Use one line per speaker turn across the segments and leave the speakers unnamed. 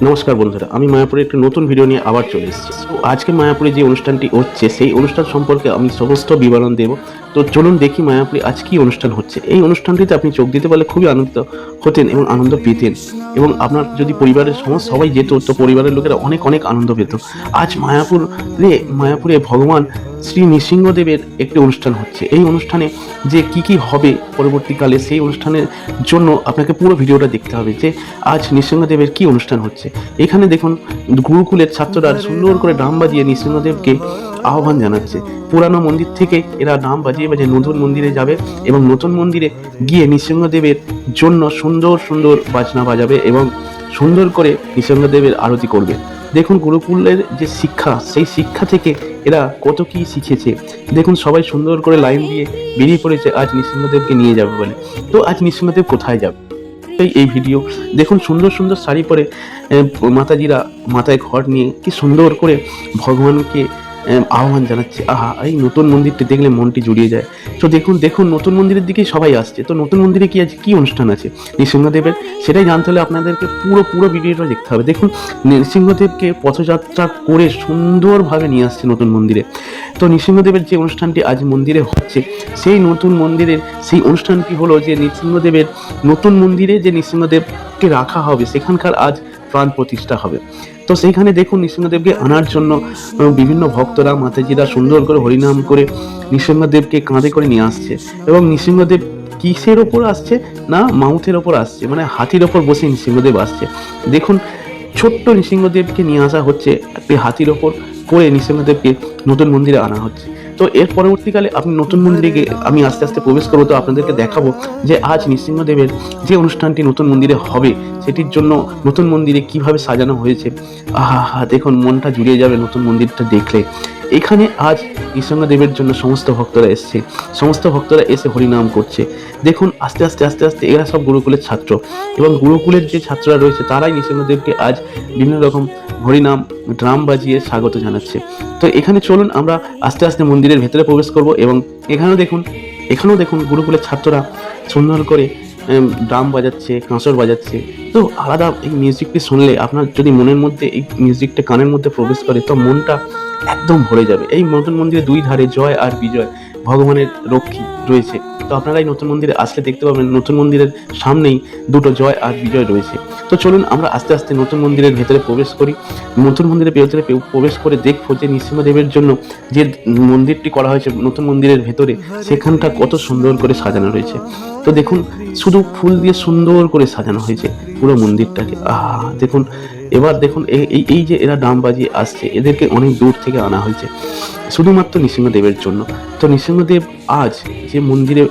নমস্কার বন্ধুরা, আমি মায়াপুরে একটি নতুন ভিডিও নিয়ে আবার চলে এসেছি। তো আজকে মায়াপুরে যে অনুষ্ঠানটি হচ্ছে সেই অনুষ্ঠান সম্পর্কে আমি সমস্ত বিবরণ দেব। তো চলুন দেখি মায়াপুরে আজ কি অনুষ্ঠান হচ্ছে। এই অনুষ্ঠানটিতে আপনি যোগ দিতে পারলে খুবই আনন্দিত হতেন এবং আনন্দ পেতেন, এবং আপনার যদি পরিবারের সবাই যেত তো পরিবারের লোকেরা অনেক অনেক আনন্দ পেত। আজ মায়াপুরে ভগবান শ্রী নৃসিংহদেবের একটি অনুষ্ঠান হচ্ছে। এই অনুষ্ঠানে যে কি হবে পরবর্তীকালে সেই অনুষ্ঠানের জন্য আপনাকে পুরো ভিডিওটা দেখতে হবে যে আজ নৃসিংহদেবের কি অনুষ্ঠান হচ্ছে। এখানে দেখুন গুরুকুলের ছাত্ররা সুন্দর করে ডাম বাজিয়ে নৃসিংহদেবকে আহ্বান জানাচ্ছে। পুরানো মন্দির থেকে এরা ডাম বাজিয়ে বাজিয়ে নতুন মন্দিরে যাবে এবং নতুন মন্দিরে গিয়ে নৃসিংহদেবের জন্য সুন্দর সুন্দর বাজনা বাজাবে এবং সুন্দর করে নৃসিংহদেবের আরতি করবে। দেখুন গুরুকুলের যে শিক্ষা, সেই শিক্ষা থেকে এরা কত কি শিখেছে। দেখুন সবাই সুন্দর করে লাইন দিয়ে বেরিয়ে পড়েছে আজ নৃসিংহদেবকে নিয়ে যাবে বলে। তো আজ নৃসিংহদেব কোথায় যাবে এই ভিডিও দেখুন। সুন্দর সুন্দর শাড়ি পরে মাতাজিরা মাথায় ঘট নিয়ে কি সুন্দর করে ভগবানকে আহ্বান জানাচ্ছে। আহা, এই নতুন মন্দিরটি দেখলে মনটি জুড়িয়ে যায়। তো দেখুন নতুন মন্দিরের দিকেই সবাই আসছে। তো নতুন মন্দিরে কি আজ কি অনুষ্ঠান আছে নৃসিংহদেবের, সেটাই জানতে হলে আপনাদেরকে পুরো ভিডিওটা দেখতে হবে। দেখুন নৃসিংহদেবকে পথযাত্রা করে সুন্দরভাবে নিয়ে আসছে নতুন মন্দিরে। তো নৃসিংহদেবের যে অনুষ্ঠানটি আজ মন্দিরে হচ্ছে সেই নতুন মন্দিরের সেই অনুষ্ঠানটি হলো যে নৃসিংহদেবের নতুন মন্দিরে যে নৃসিংহদেবকে রাখা হবে সেখানকার আজ প্রাণ প্রতিষ্ঠা হবে। তো সেইখানে দেখুন নৃসিংহদেবকে আনার জন্য বিভিন্ন ভক্তরা মাতাজিরা সুন্দর করে হরিনাম করে নৃসিংহদেবকে কাঁধে করে নিয়ে আসছে। এবং নৃসিংহদেব কিসের ওপর আসছে না মাউথের ওপর আসছে, মানে হাতির ওপর বসে নৃসিংহদেব আসছে। দেখুন ছোট্ট নৃসিংহদেবকে নিয়ে আসা হচ্ছে একটি হাতির ওপর করে নৃসিংহদেবকে নতুন মন্দিরে আনা হচ্ছে। তো এর পরবর্তীকালে আপনি নতুন মন্দিরে গিয়ে আমি আস্তে আস্তে প্রবেশ করবো। তো আপনাদেরকে দেখাবো যে আজ নৃসিংহদেবের যে অনুষ্ঠানটি নতুন মন্দিরে হবে সেটির জন্য নতুন মন্দিরে কিভাবে সাজানো হয়েছে। আহা, দেখুন মনটা জুড়িয়ে যাবে নতুন মন্দিরটা দেখলে। এখানে আজ নৃসিংহদেবের জন্য সমস্ত ভক্তরা এসছে, সমস্ত ভক্তরা এসে হরিনাম করছে। দেখুন আস্তে আস্তে এরা সব গুরুকুলের ছাত্র, এবং গুরুকুলের যে ছাত্ররা রয়েছে তারাই নৃসিংহদেবকে আজ বিভিন্ন রকম হরিনাম ড্রাম বাজিয়ে স্বাগত জানাচ্ছে। তো এখানে চলুন আমরা আস্তে আস্তে মন্দিরের ভেতরে প্রবেশ করব। এবং এখানেও দেখুন গুরুকুলের ছাত্ররা সুন্দর করে ড্রাম বাজাচ্ছে, কাঁসর বাজাচ্ছে। তো আলাদা এই মিউজিকটি শুনলে আপনার যদি মনের মধ্যে এই মিউজিকটা কানের মধ্যে প্রবেশ করে তো মনটা একদম ভরে যাবে। এই নতুন মন্দিরে দুই ধারে জয় আর বিজয় ভগবানের রক্ষী রয়েছে। তো আপনারা এই নতুন মন্দিরে আসলে দেখতে পাবেন নতুন মন্দিরের সামনেই দুটো জয় আর বিজয় রয়েছে। তো চলুন আমরা আস্তে আস্তে নতুন মন্দিরের ভেতরে প্রবেশ করি। নতুন মন্দিরের ভেতরে প্রবেশ করে দেখবো যে নৃসিংহদেবের জন্য যে মন্দিরটি করা হয়েছে নতুন মন্দিরের ভেতরে সেখানটা কত সুন্দর করে সাজানো রয়েছে। তো দেখুন শুধু ফুল দিয়ে সুন্দর করে সাজানো হয়েছে পুরো মন্দিরটাকে। দেখুন এবার দেখুন এই যে এরা ডাম বাজিয়ে আসছে, এদেরকে অনেক দূর থেকে আনা হয়েছে শুধুমাত্র নৃসিংহদেবের জন্য। তো নৃসিংহদেব আজ যে মন্দিরে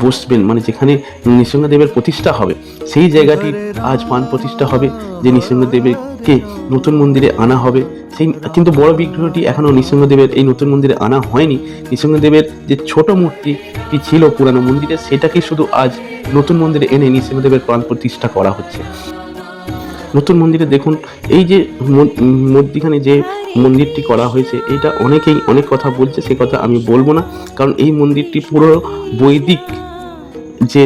বসবেন, মানে যেখানে নৃসিংহদেবের প্রতিষ্ঠা হবে সেই জায়গাটি আজ প্রাণ প্রতিষ্ঠা হবে, যে নৃসিংহদেবকে নতুন মন্দিরে আনা হবে। সেই কিন্তু বড় বিগ্রহটি এখনো নৃসিংহদেবের এই নতুন মন্দিরে আনা হয়নি। নৃসিংহদেবের যে ছোট মূর্তিটি ছিল পুরানো মন্দিরে সেটাকে শুধু আজ নতুন মন্দিরে এনে নৃসিংহদেবের প্রাণ প্রতিষ্ঠা করা হচ্ছে। নতুন মন্দিরে দেখুন এই যে মধ্যিখানে যে মন্দিরটি করা হয়েছে এটা অনেকেই অনেক কথা বলছে, সে কথা আমি বলবো না, কারণ এই মন্দিরটি পুরো বৈদিক যে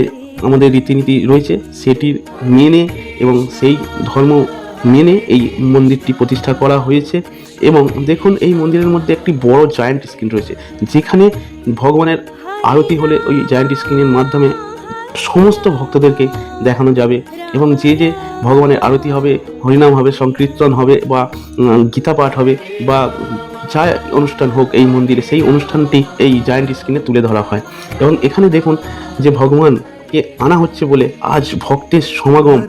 আমাদের রীতিনীতি রয়েছে সেটির মেনে এবং সেই ধর্ম মেনে এই মন্দিরটি প্রতিষ্ঠা করা হয়েছে। এবং দেখুন এই মন্দিরের মধ্যে একটি বড় জায়ান্ট স্ক্রিন রয়েছে, যেখানে ভগবানের আরতি হলে ওই জায়ান্ট স্ক্রিনের মাধ্যমে সমস্ত ভক্তদেরকে দেখানো যাবে। এবং যে ভগবানের আরতি হবে, হরিনাম হবে, সংকীর্তন হবে বা গীতা পাঠ হবে বা যা অনুষ্ঠান হোক এই মন্দিরে, সেই অনুষ্ঠানটি এই জায়ান্ট স্ক্রিনে তুলে ধরা হয়। এবং এখানে দেখুন যে ভগবানকে আনা হচ্ছে বলে আজ ভক্তের সমাগম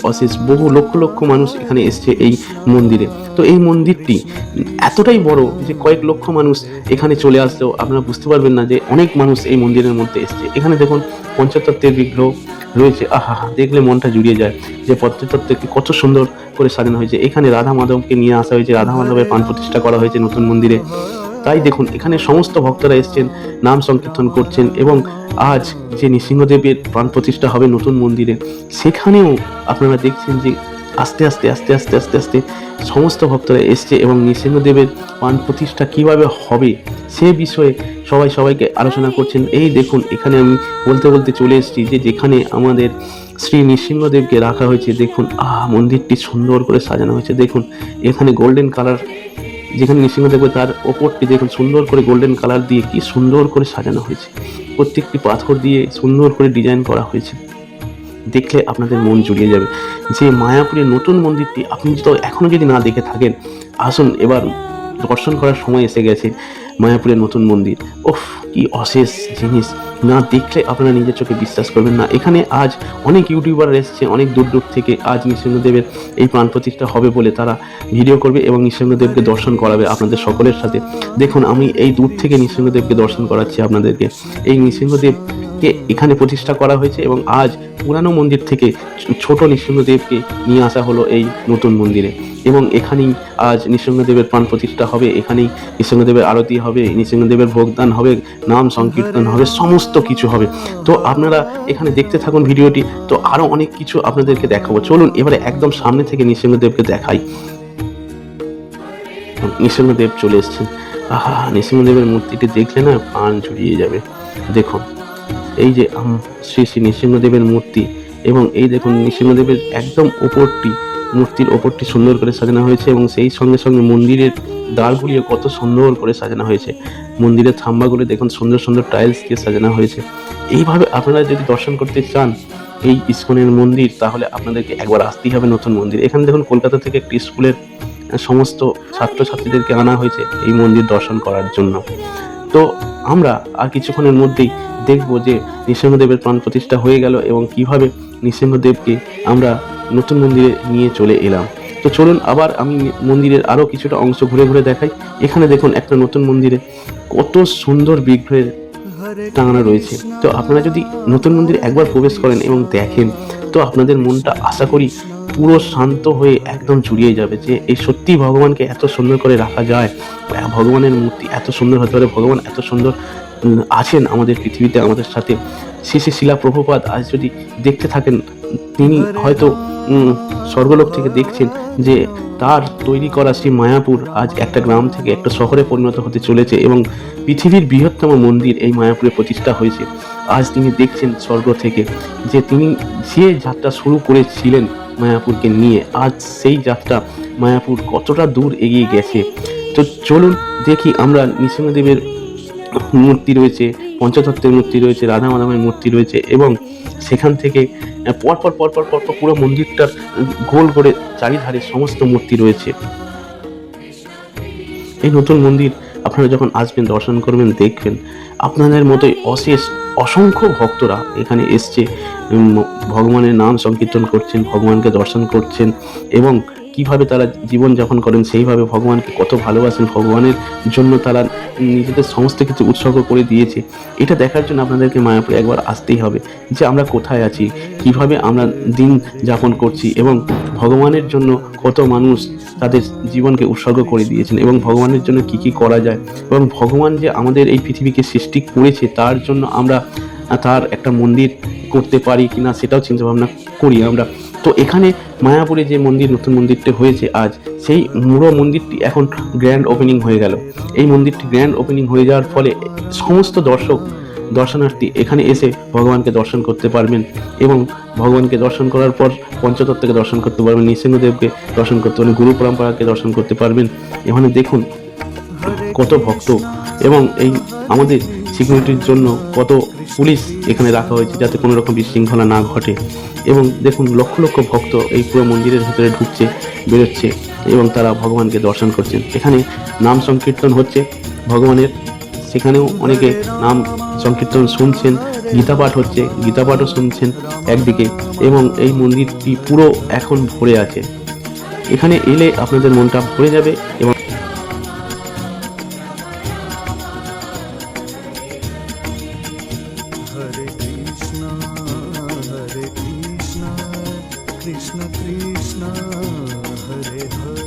অশেষ বহু লক্ষ মানুষ এখানে এসছে এই মন্দিরে। তো এই মন্দিরটি এতটাই বড় যে কয়েক লক্ষ মানুষ এখানে চলে আসলেও আপনারা বুঝতে পারবেন না যে অনেক মানুষ এই মন্দিরের মধ্যে এসছে। এখানে দেখুন পঞ্চতত্ত্বের বিগ্রহ রয়েছে। দেখলে মনটা জুড়িয়ে যায় যে পঞ্চতত্ত্বকে কত সুন্দর করে সাজানো হয়েছে। এখানে রাধা মাধবকে নিয়ে আসা হয়েছে, রাধা মাধবের প্রাণ প্রতিষ্ঠা করা হয়েছে নতুন মন্দিরে। তাই দেখুন এখানে সমস্ত ভক্তরা এসছেন, নাম সংকীর্তন করছেন। এবং আজ যে নৃসিংহদেবের প্রাণ প্রতিষ্ঠা হবে নতুন মন্দিরে সেখানেও আপনারা দেখছেন যে আস্তে আস্তে আস্তে আস্তে আস্তে আস্তে সমস্ত ভক্তরা এসছে এবং নৃসিংহদেবের প্রাণ প্রতিষ্ঠা কীভাবে হবে সে বিষয়ে সবাই সবাইকে আলোচনা করছেন। এই দেখুন এখানে আমি বলতে বলতে চলে এসেছি যে যেখানে আমাদের শ্রী নৃসিংহদেবকে রাখা হয়েছে, দেখুন মন্দিরটি সুন্দর করে সাজানো হয়েছে। দেখুন এখানে গোল্ডেন কালার, যেখানে নৃসিংহদেব তার ওপরটি দেখুন সুন্দর করে গোল্ডেন কালার দিয়ে কি সুন্দর করে সাজানো হয়েছে, প্রত্যেকটি পাথর দিয়ে সুন্দর করে ডিজাইন করা হয়েছে। দেখলে আপনাদের মন জুড়িয়ে যাবে যে মায়াপুরের নতুন মন্দিরটি আপনি তো এখনো যদি না দেখে থাকেন, আসুন এবার দর্শন করার সময় এসে গেছে। মায়াপুরের নতুন মন্দির, ওফ কি অশেষ জিনিস, না দেখলে আপনারা নিজের চোখে বিশ্বাস করবেন না। এখানে আজ অনেক ইউটিউবার এসছে অনেক দূর দূর থেকে, আজ নৃসিংহদেবের এই প্রাণ প্রতিষ্ঠা হবে বলে তারা ভিডিও করবে এবং নৃসিংহদেবকে দর্শন করাবে আপনাদের সকলের সাথে। দেখুন আমি এই দূর থেকে নৃসিংহদেবকে দর্শন করাচ্ছি আপনাদেরকে। এই নৃসিংহদেবকে এখানে প্রতিষ্ঠা করা হয়েছে এবং আজ পুরানো মন্দির থেকে ছোট নৃসিংহদেবকে নিয়ে আসা হলো এই নতুন মন্দিরে এবং এখানেই আজ নৃসিংহদেবের প্রাণ প্রতিষ্ঠা হবে। এখানেই নৃসিংহদেবের আরতি হবে, নৃসিংহদেবের ভোগদান হবে, নাম সংকীর্তন হবে, সমস্ত কিছু হবে। তো আপনারা এখানে দেখতে থাকুন ভিডিওটি, তো আরও অনেক কিছু আপনাদেরকে দেখাবো। চলুন এবারে একদম সামনে থেকে নৃসিংহদেবকে দেখাই। নৃসিংহদেব চলে এসছেন। নৃসিংহদেবের মূর্তিটি দেখলে না প্রাণ জুড়িয়ে যাবে। দেখুন এই যে শ্রী শ্রী নৃসিংহদেবের মূর্তি এবং এই দেখুন নৃসিংহদেবের একদম ওপরটি, মূর্তির ওপরটি সুন্দর করে সাজানো হয়েছে এবং সেই সঙ্গে সঙ্গে মন্দিরের দ্বারগুলিও কত সুন্দর করে সাজানো হয়েছে। মন্দিরের থাম্বাগুলি দেখুন সুন্দর সুন্দর টাইলস দিয়ে সাজানো হয়েছে। এইভাবে আপনারা যদি দর্শন করতে চান এই ইস্কনের মন্দির, তাহলে আপনাদেরকে একবার আসতেই হবে নতুন মন্দির। এখানে দেখুন কলকাতা থেকে একটি স্কুলের সমস্ত ছাত্রছাত্রীদেরকে আনা হয়েছে এই মন্দির দর্শন করার জন্য। তো আমরা আর কিছুক্ষণের মধ্যেই দেখব যে নৃসিংহদেবের প্রাণ প্রতিষ্ঠা হয়ে গেল এবং কিভাবে নৃসিংহদেবকে আমরা নতুন মন্দিরে নিয়ে চলে এলাম। তো চলুন আবার আমি মন্দিরের আরও কিছুটা অংশ ঘুরে ঘুরে দেখাই। এখানে দেখুন একটা নতুন মন্দিরে কত সুন্দর বিগ্রহের টাঙানো রয়েছে। তো আপনারা যদি নতুন মন্দিরে একবার প্রবেশ করেন এবং দেখেন, তো আপনাদের মনটা আশা করি পুরো শান্ত হয়ে একদম জুড়িয়ে যাবে যে এই সত্যি ভগবানকে এত সুন্দর করে রাখা যায়, ভগবানের মূর্তি এত সুন্দর হতে পারে, ভগবান এত সুন্দর আছেন আমাদের পৃথিবীতে আমাদের সাথে। শ্রী শ্রী শিলা প্রভুপাদ আজ যদি দেখতে থাকেন, তিনি হয়তো স্বর্গলোক থেকে দেখছেন যে তার তৈরি করা শ্রী মায়াপুর আজ একটা গ্রাম থেকে একটা শহরে পরিণত হতে চলেছে এবং পৃথিবীর বৃহত্তম মন্দির এই মায়াপুরে প্রতিষ্ঠা হয়েছে। আজ তিনি দেখছেন স্বর্গ থেকে যে তিনি যে যাত্রা শুরু করেছিলেন মায়াপুরকে নিয়ে, আজ সেই যাত্রা মায়াপুর কতটা দূর এগিয়ে গেছে। তো চলুন দেখি আমরা নৃসিংহদেবের মূর্তি রয়েছে, পঞ্চতত্ত্বের মূর্তি রয়েছে, রাধা মাধবের মূর্তি রয়েছে এবং সেখান থেকে পরপর পরপর পরপর পুরো মন্দিরটার গোল করে চারিধারে সমস্ত মূর্তি রয়েছে। এই নতুন মন্দির আপনারা যখন আসবেন দর্শন করবেন দেখবেন আপনাদের মতোই অশেষ অসংখ্য ভক্তরা এখানে এসছে, ভগবানের নাম সংকীর্তন করছেন, ভগবানকে দর্শন করছেন এবং কিভাবে তারা জীবনযাপন করেন, সেইভাবে ভগবানকে কত ভালোবাসেন, ভগবানের জন্য তারা নিজেদের সমস্ত কিছু উৎসর্গ করে দিয়েছে। এটা দেখার জন্য আপনাদেরকে মায়াপুরে একবার আসতেই হবে যে আমরা কোথায় আছি, কিভাবে আমরা দিন যাপন করছি এবং ভগবানের জন্য কত মানুষ তাদের জীবনকে উৎসর্গ করে দিয়েছেন এবং ভগবানের জন্য কি কি করা যায় এবং ভগবান যে আমাদের এই পৃথিবীকে সৃষ্টি করেছে তার জন্য আমরা তার একটা মন্দির করতে পারি কিনা সেটাও চিন্তা ভাবনা করি আমরা। তো এখানে মায়াপুরে যে মন্দির নতুন মন্দিরটি হয়েছে আজ, সেই পুরো মন্দিরটি এখন গ্র্যান্ড ওপেনিং হয়ে গেল। এই মন্দিরটি গ্র্যান্ড ওপেনিং হয়ে যাওয়ার ফলে সমস্ত দর্শনার্থী এখানে এসে ভগবানকে দর্শন করতে পারবেন এবং ভগবানকে দর্শন করার পর পঞ্চতত্ত্বকে দর্শন করতে পারবেন, নৃসিংহদেবকে দর্শন করতে পারবেন, গুরু পরম্পরাকে দর্শন করতে পারবেন। এখানে দেখুন কত ভক্ত এবং এই আমাদের সিকিউরিটির জন্য কত পুলিশ এখানে রাখা হয়েছে যাতে কোনো রকম বিশৃঙ্খলা না ঘটে এবং দেখুন লক্ষ লক্ষ ভক্ত এই পুরো মন্দিরের ভিতরে ঢুকছে বেরোচ্ছে এবং তারা ভগবানকে দর্শন করছেন। এখানে নাম সংকীর্তন হচ্ছে ভগবানের, সেখানেও অনেকে নাম সংকীর্তন শুনছেন, গীতা পাঠ হচ্ছে, গীতা পাঠও শুনছেন একদিকে এবং এই মন্দিরটি পুরো এখন ভরে আছে। এখানে এলে আপনাদের মনটা ভরে যাবে এবং
Krishna Krishna Hare Hare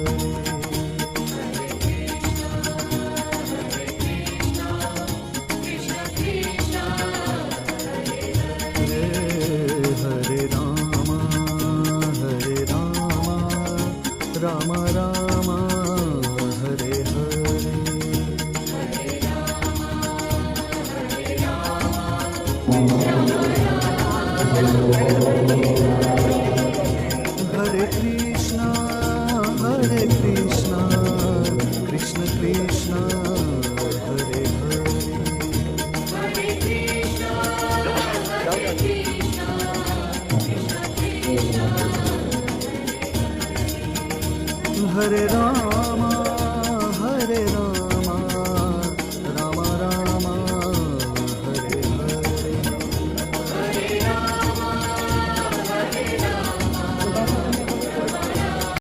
Hare Rama Hare Rama Ram Ram Hare Hare Hare Krishna Krishna Krishna Hare Hare Hare Ram